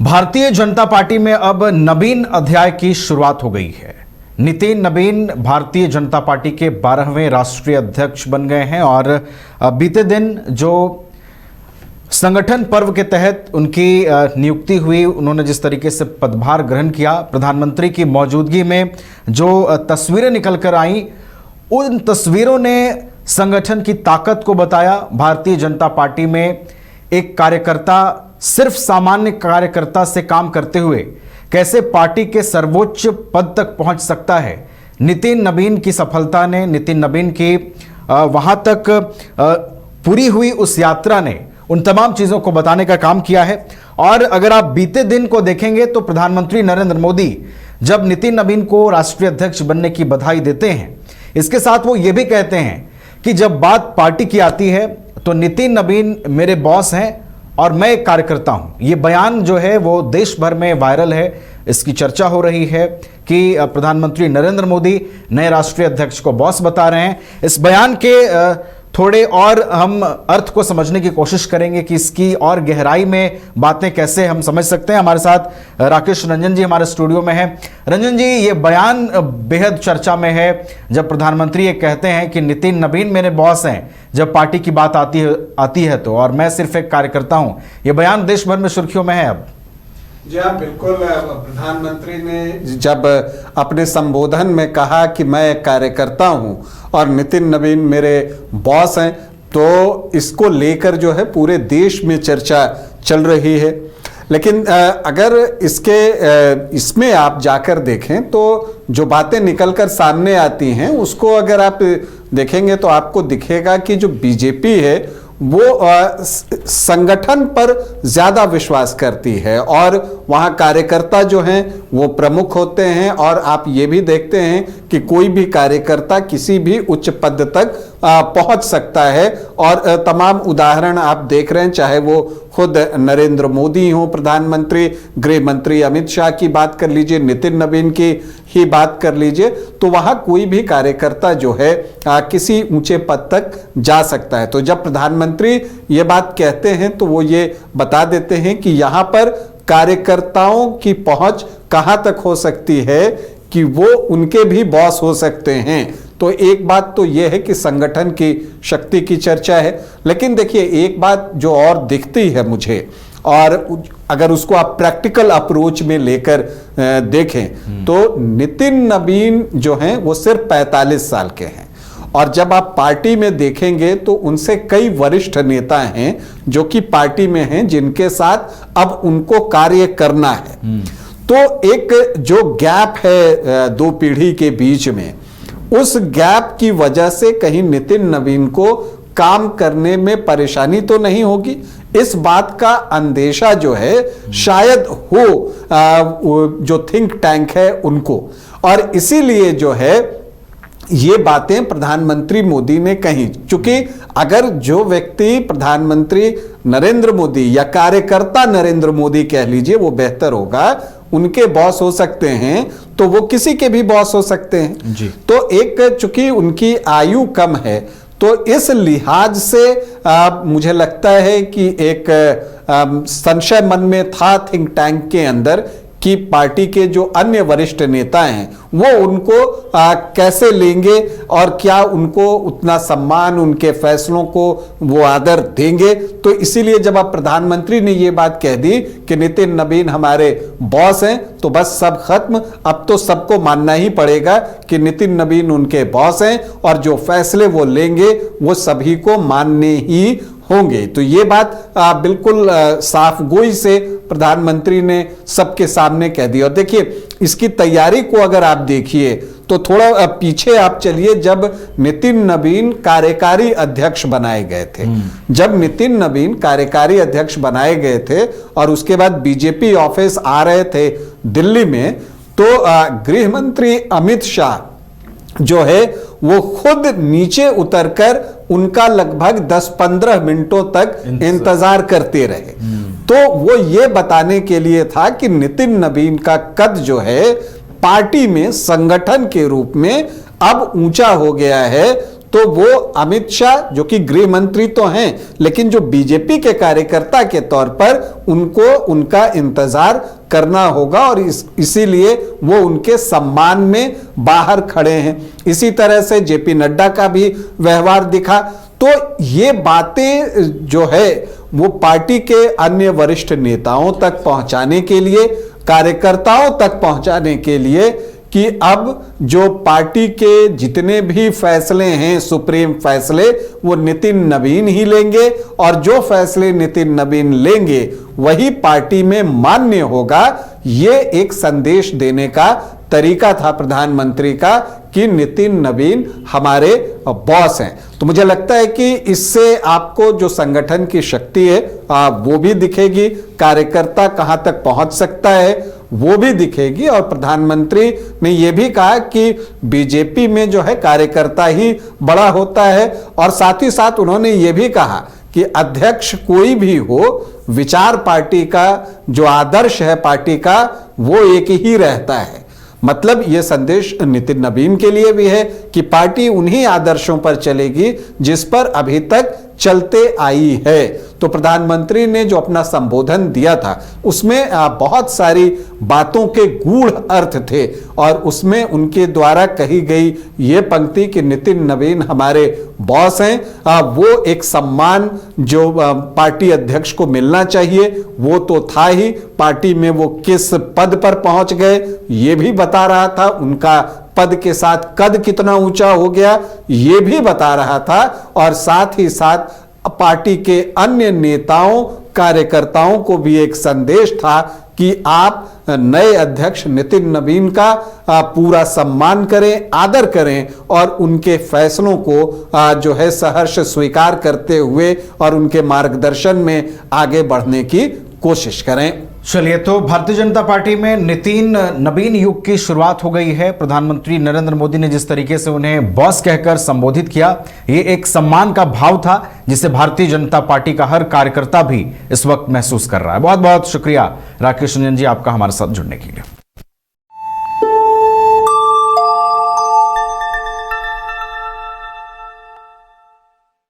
Bharatiya Janata party में अब नवीन अध्याय की शुरुआत हो गई है। नितिन नवीन भारतीय जनता पार्टी के 12वें राष्ट्रीय अध्यक्ष बन गए हैं और बीते दिन जो संगठन पर्व के तहत उनकी नियुक्ति हुई, उन्होंने जिस तरीके से पदभार ग्रहण किया, प्रधानमंत्री की मौजूदगी में जो तस्वीरें निकल कर आई, उन तस्वीरों ने संगठन की ताकत को बताया। भारतीय जनता पार्टी में एक कार्यकर्ता सिर्फ सामान्य कार्यकर्ता से काम करते हुए कैसे पार्टी के सर्वोच्च पद तक पहुंच सकता है। नितिन नवीन की सफलता ने, नितिन नवीन की वहां तक पूरी हुई उस यात्रा ने उन तमाम चीजों को बताने का काम किया है। और अगर आप बीते दिन को देखेंगे तो प्रधानमंत्री नरेंद्र मोदी जब नितिन नवीन को राष्ट्रीय अध्यक्ष बनने की बधाई देते हैं, इसके साथ वो ये भी कहते हैं कि जब बात पार्टी की आती है तो नितिन नवीन मेरे बॉस हैं और मैं एक कार्यकर्ता हूं। ये बयान जो है वो देश भर में वायरल है। इसकी चर्चा हो रही है कि प्रधानमंत्री नरेंद्र मोदी नए राष्ट्रीय अध्यक्ष को बॉस बता रहे हैं। इस बयान के थोड़े और हम अर्थ को समझने की कोशिश करेंगे कि इसकी और गहराई में बातें कैसे हम समझ सकते हैं। हमारे साथ राकेश रंजन जी हमारे स्टूडियो में हैं। रंजन जी, ये बयान बेहद चर्चा में है जब प्रधानमंत्री ये कहते हैं कि नितिन नवीन मेरे बॉस हैं जब पार्टी की बात आती है तो, और मैं सिर्फ एक कार्यकर्ता हूं। ये बयान देश भर में सुर्खियों में है अब। जी हाँ, बिल्कुल। प्रधानमंत्री ने जब अपने संबोधन में कहा कि मैं एक कार्यकर्ता हूं और नितिन नवीन मेरे बॉस हैं, तो इसको लेकर जो है पूरे देश में चर्चा चल रही है। लेकिन अगर इसमें आप जाकर देखें तो जो बातें निकलकर सामने आती हैं उसको अगर आप देखेंगे तो आपको दिखेगा कि जो बीजेपी है वो संगठन पर ज्यादा विश्वास करती है और वहां कार्यकर्ता जो हैं वो प्रमुख होते हैं। और आप ये भी देखते हैं कि कोई भी कार्यकर्ता किसी भी उच्च पद तक पहुंच सकता है। और तमाम उदाहरण आप देख रहे हैं, चाहे वो खुद नरेंद्र मोदी हो प्रधानमंत्री, गृह मंत्री अमित शाह की बात कर लीजिए, नितिन नवीन की ही बात कर लीजिए, तो वहां कोई भी कार्यकर्ता जो है किसी ऊंचे पद तक जा सकता है। तो जब प्रधानमंत्री ये बात कहते हैं तो वो ये बता देते हैं कि यहां पर कार्यकर्ताओं की पहुंच कहां तक हो सकती है कि वो उनके भी बॉस हो सकते हैं। तो एक बात तो यह है कि संगठन की शक्ति की चर्चा है। लेकिन देखिए, एक बात जो और दिखती है मुझे, और अगर उसको आप प्रैक्टिकल अप्रोच में लेकर देखें तो नितिन नवीन जो हैं वो सिर्फ 45 साल के हैं। और जब आप पार्टी में देखेंगे तो उनसे कई वरिष्ठ नेता हैं जो कि पार्टी में हैं, जिनके साथ अब उनको कार्य करना है। तो एक जो गैप है दो पीढ़ी के बीच में, उस गैप की वजह से कहीं नितिन नवीन को काम करने में परेशानी तो नहीं होगी, इस बात का अंदेशा जो है शायद हो जो थिंक टैंक है उनको। और इसीलिए जो है ये बातें प्रधानमंत्री मोदी ने कही। चूंकि अगर जो व्यक्ति प्रधानमंत्री नरेंद्र मोदी या कार्यकर्ता नरेंद्र मोदी कह लीजिए वो बेहतर होगा, उनके बॉस हो सकते हैं, तो वो किसी के भी बॉस हो सकते हैं जी। तो एक चूंकि उनकी आयु कम है तो इस लिहाज से मुझे लगता है कि एक संशय मन में था थिंक टैंक के अंदर कि पार्टी के जो अन्य वरिष्ठ नेता हैं वो उनको कैसे लेंगे और क्या उनको उतना सम्मान, उनके फैसलों को वो आदर देंगे। तो इसीलिए जब अब प्रधानमंत्री ने ये बात कह दी कि नितिन नवीन हमारे बॉस हैं, तो बस सब खत्म। अब तो सबको मानना ही पड़ेगा कि नितिन नवीन उनके बॉस हैं और जो फैसले वो लेंगे वो सभी को मानने ही होंगे। तो ये बात बिल्कुल साफ गोई से प्रधानमंत्री ने सबके सामने कह दी। और देखिए, इसकी तैयारी को अगर आप देखिए तो थोड़ा पीछे आप चलिए, जब नितिन नवीन कार्यकारी अध्यक्ष बनाए गए थे, जब नितिन नवीन कार्यकारी अध्यक्ष बनाए गए थे और उसके बाद बीजेपी ऑफिस आ रहे थे दिल्ली में, तो गृह मंत्री अमित शाह जो है वो खुद नीचे उतरकर उनका लगभग 10-15 मिनटों तक इंतजार करते रहे। तो वो ये बताने के लिए था कि नितिन नवीन का कद जो है पार्टी में संगठन के रूप में अब ऊंचा हो गया है, तो वो अमित शाह जो कि गृह मंत्री तो हैं, लेकिन जो बीजेपी के कार्यकर्ता के तौर पर उनको उनका इंतजार करना होगा और इसीलिए वो उनके सम्मान में बाहर खड़े हैं। इसी तरह से जेपी नड्डा का भी व्यवहार दिखा। तो ये बातें जो है वो पार्टी के अन्य वरिष्ठ नेताओं तक पहुंचाने के लिए, कार्यकर्ताओं तक पहुंचाने के लिए कि अब जो पार्टी के जितने भी फैसले हैं, सुप्रीम फैसले, वो नितिन नवीन ही लेंगे और जो फैसले नितिन नवीन लेंगे वही पार्टी में मान्य होगा। ये एक संदेश देने का तरीका था प्रधानमंत्री का कि नितिन नवीन हमारे बॉस हैं। तो मुझे लगता है कि इससे आपको जो संगठन की शक्ति है वो भी दिखेगी, कार्यकर्ता कहां तक पहुंच सकता है वो भी दिखेगी। और प्रधानमंत्री ने यह भी कहा कि बीजेपी में जो है कार्यकर्ता ही बड़ा होता है, और साथ ही साथ उन्होंने ये भी कहा कि अध्यक्ष कोई भी हो, विचार पार्टी का जो आदर्श है पार्टी का वो एक ही रहता है। मतलब ये संदेश नितिन नवीन के लिए भी है कि पार्टी उन्हीं आदर्शों पर चलेगी जिस पर अभी तक चलते आई है। तो प्रधानमंत्री ने जो अपना संबोधन दिया था उसमें बहुत सारी बातों के गूढ़ अर्थ थे, और उसमें उनके द्वारा कही गई ये पंक्ति कि नितिन नवीन हमारे बॉस हैं, वो एक सम्मान जो पार्टी अध्यक्ष को मिलना चाहिए वो तो था ही। पार्टी में वो किस पद पर पहुंच गए ये भी बता रहा था, उनका पद के साथ कद कितना ऊंचा हो गया ये भी बता रहा था, और साथ ही साथ पार्टी के अन्य नेताओं कार्यकर्ताओं को भी एक संदेश था कि आप नए अध्यक्ष नितिन नवीन का पूरा सम्मान करें, आदर करें और उनके फैसलों को जो है सहर्ष स्वीकार करते हुए और उनके मार्गदर्शन में आगे बढ़ने की कोशिश करें। चलिए, तो भारतीय जनता पार्टी में नितिन नवीन युग की शुरुआत हो गई है। प्रधानमंत्री नरेंद्र मोदी ने जिस तरीके से उन्हें बॉस कहकर संबोधित किया, ये एक सम्मान का भाव था जिसे भारतीय जनता पार्टी का हर कार्यकर्ता भी इस वक्त महसूस कर रहा है। बहुत बहुत शुक्रिया राकेश रंजन जी आपका हमारे साथ जुड़ने के लिए।